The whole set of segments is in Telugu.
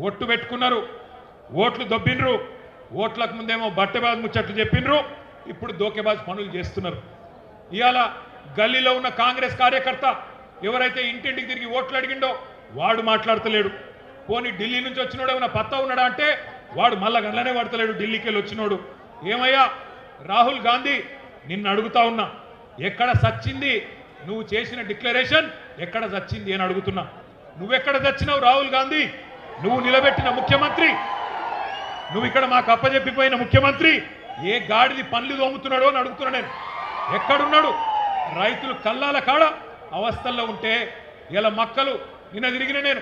ఒట్టు పెట్టుకున్నారు, ఓట్లు దొబ్బిండ్రు, ఓట్లకు ముందేమో బట్టెబాజ్ ముచ్చట్లు చెప్పిండ్రు, ఇప్పుడు దోకేబాజ్ పనులు చేస్తున్నారు. ఇవాళ గల్లీలో ఉన్న కాంగ్రెస్ కార్యకర్త ఎవరైతే ఇంటింటికి తిరిగి ఓట్లు అడిగిండో వాడు మాట్లాడతలేడు. పోనీ ఢిల్లీ నుంచి వచ్చినోడు ఏమైనా పత్తా ఉన్నాడా అంటే వాడు మళ్ళా గంటలనే పడతలేడు. ఢిల్లీకి వెళ్ళి వచ్చినోడు ఏమయ్యా రాహుల్ గాంధీ, నిన్ను అడుగుతా ఉన్నా, ఎక్కడ సచ్చింది నువ్వు చేసిన డిక్లరేషన్, ఎక్కడ సచ్చింది అని అడుగుతున్నా. నువ్వెక్కడ చచ్చినావు రాహుల్ గాంధీ? నువ్వు నిలబెట్టిన ముఖ్యమంత్రి, నువ్వు ఇక్కడ మాకు అప్పచెప్పిపోయిన ముఖ్యమంత్రి ఏ గాడిది పనులు దోముతున్నాడో అని అడుగుతున్నా నేను. ఎక్కడున్నాడు? రైతులు కల్లాల కాడ అవస్థల్లో ఉంటే ఇలా మక్కలు నిన్న తిరిగిన నేను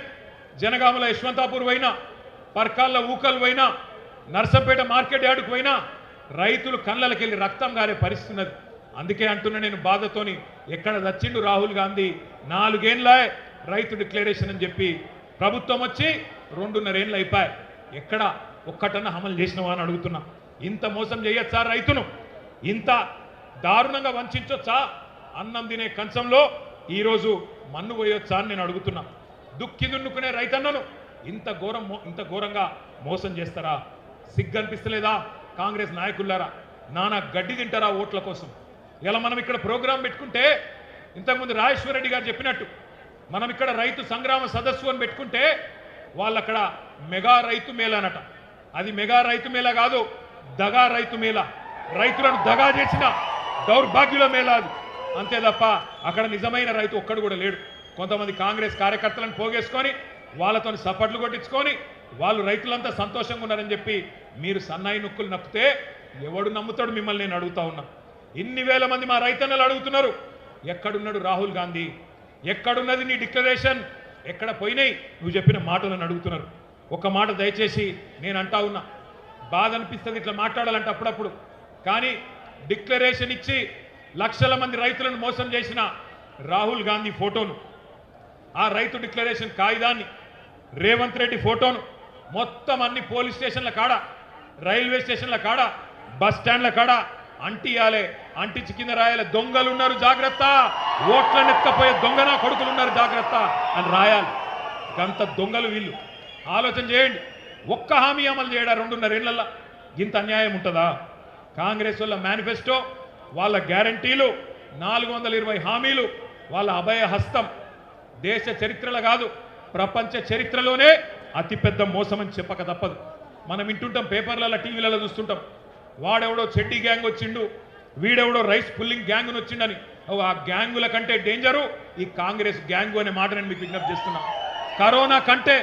జనగామల యశ్వంతాపూర్ పోయినా, పర్కాల్లో ఊకలు పోయినా, నర్సంపేట మార్కెట్ యార్డుకు పోయినా రైతులు కళ్ళకెళ్ళి రక్తం గారే పరిస్థితున్నది. అందుకే అంటున్నా నేను బాధతోని, ఎక్కడ చచ్చిండు రాహుల్ గాంధీ? 4 ఏళ్ళ రైతు డిక్లరేషన్ అని చెప్పి ప్రభుత్వం వచ్చి 2.5 ఏళ్ళు అయిపోయాయి. ఎక్కడ ఒక్కటన్నా అమలు చేసినవా అని అడుగుతున్నా. ఇంత మోసం చేయొచ్చా రైతును? ఇంత దారుణంగా వంచొచ్చా? అన్నం తినే కంచంలో ఈరోజు మన్ను పోయొచ్చా అని నేను అడుగుతున్నా. దుక్కి దున్నుకునే రైతన్నను ఇంత ఘోరంగా మోసం చేస్తారా? సిగ్గు అనిపిస్తలేదా కాంగ్రెస్ నాయకులారా? నానా గడ్డి తింటారా ఓట్ల కోసం? ఇలా మనం ఇక్కడ ప్రోగ్రాం పెట్టుకుంటే, ఇంతకుముందు రాజేశ్వర రెడ్డి గారు చెప్పినట్టు మనం ఇక్కడ రైతు సంగ్రామ సదస్సు అని పెట్టుకుంటే వాళ్ళు అక్కడ మెగా రైతు మేళానట. అది మెగా రైతు మేళా కాదు, దగా రైతు మేళా. రైతులను దగా చేసిన దౌర్భాగ్యుల మేళా అది. అంతే తప్ప అక్కడ నిజమైన రైతు ఒక్కడు కూడా లేడు. కొంతమంది కాంగ్రెస్ కార్యకర్తలను పోగేసుకొని వాళ్ళతో సపట్లు కొట్టించుకొని వాళ్ళు రైతులంతా సంతోషంగా ఉన్నారని చెప్పి మీరు సన్నాయి నొక్కులు నప్పితే ఎవడు నమ్ముతాడు మిమ్మల్ని? నేను అడుగుతా ఉన్నా. ఇన్ని వేల మంది మా రైతన్నలు అడుగుతున్నారు, ఎక్కడున్నాడు రాహుల్ గాంధీ? ఎక్కడున్నది నీ డిక్లరేషన్? ఎక్కడ పోయినాయి నువ్వు చెప్పిన మాటలను అడుగుతున్నారు. ఒక మాట దయచేసి నేను అంటా ఉన్నా, బాధ అనిపిస్తుంది ఇట్లా మాట్లాడాలంటే అప్పుడప్పుడు. కానీ డిక్లరేషన్ ఇచ్చి లక్షల మంది రైతులను మోసం చేసిన రాహుల్ గాంధీ ఫోటోను, ఆ రైతు డిక్లరేషన్ కాగితాన్ని, రేవంత్ రెడ్డి ఫోటోను మొత్తం అన్ని పోలీస్ స్టేషన్ల కాడ, రైల్వే స్టేషన్ల కాడ, బస్ స్టాండ్ల కాడ అంటియాలే, అంటించి కింద రాయాలి, దొంగలు ఉన్నారు జాగ్రత్త, ఓట్లను ఎత్తకపోయే దొంగన కొడుకులు ఉన్నారు జాగ్రత్త అని రాయాలి. గంత దొంగలు వీళ్ళు. ఆలోచన చేయండి. ఒక్క హామీ అమలు చేయడా 2.5 ఏళ్లలో? ఇంత అన్యాయం ఉంటుందా? కాంగ్రెస్ వాళ్ళ మేనిఫెస్టో, వాళ్ళ గ్యారంటీలు, 420 హామీలు, వాళ్ళ అభయ హస్తం దేశ చరిత్రలో కాదు ప్రపంచ చరిత్రలోనే అతిపెద్ద మోసం అని చెప్పక తప్పదు. మనం వింటుంటాం, పేపర్లలో, టీవీలలో చూస్తుంటాం, వాడెవడో చెడ్డీ గ్యాంగ్ వచ్చిండు, వీడెవడో రైస్ పుల్లింగ్ గ్యాంగ్ను వచ్చిండని. ఆ గ్యాంగుల కంటే డేంజరు ఈ కాంగ్రెస్ గ్యాంగు అనే మాట నేను మీకు విజ్ఞప్తి చేస్తున్నా. కరోనా కంటే